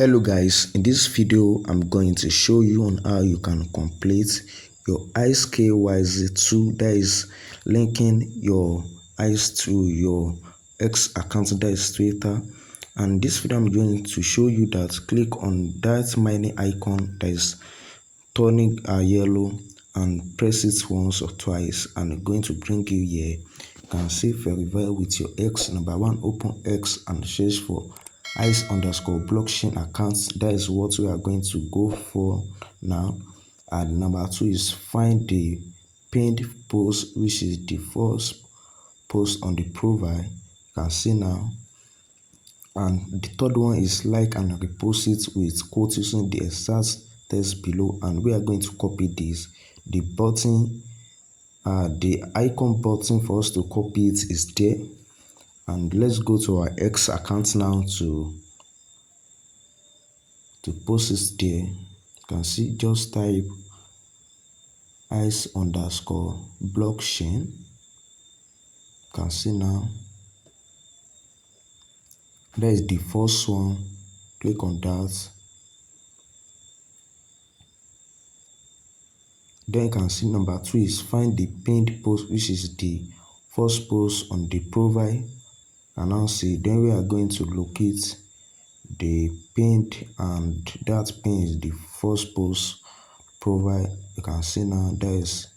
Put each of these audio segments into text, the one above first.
Hello guys, in this video I'm going to show you on how you can complete your Ice KYC tool, that is linking your Ice to your X account, that is Twitter. And this video I'm going to show you that click on that mining icon that is turning yellow and press it once or twice and it's going to bring you here. You can see verify with your X. Number one, open X and search for Ice_blockchain accounts. That is what we are going to go for now. And number two is find the pinned post, which is the first post on the profile. You can see now. And the third one is like and repost it with quote using the exact text below, and we are going to copy this. The button, the icon button for us to copy it is there. And let's go to our X account now to post it there. You can see, just type Ice_blockchain. You can see now. That is the first one. Click on that. Then you can see number two is find the pinned post, which is the first post on the profile. And now see, then we are going to locate the pinned, and that pin is the first post profile. You can see now that is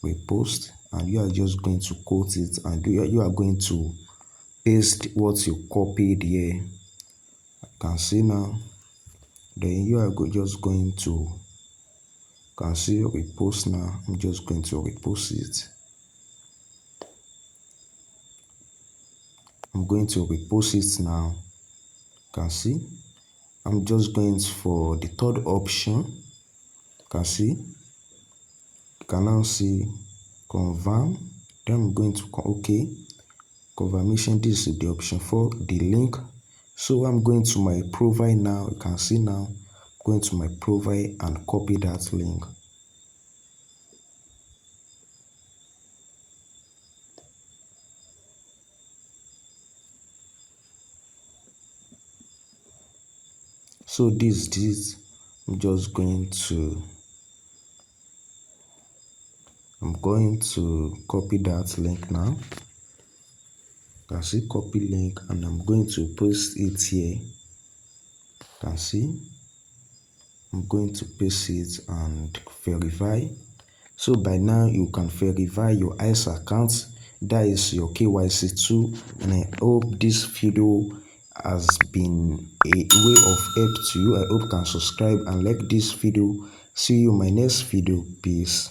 repost, and you are just going to quote it, and you are going to paste what you copied here. You can see now. Then you are just going to, can see repost now. I'm just going to repost it. I'm going to repost it now. You can see. I'm just going for the third option. You can see. You can now see confirm. Then I'm going to okay. Confirmation. This is the option for the link. So I'm going to my profile now. You can see now. I'm going to my profile and copy that link. So this I'm just going to, copy that link now. You can see copy link, and I'm going to paste it here. You can see I'm going to paste it and verify. So by now you can verify your Ice account, that is your KYC tool. And I hope this video has been a way of help to you. I hope you can subscribe and like this video. See you in my next video. Peace.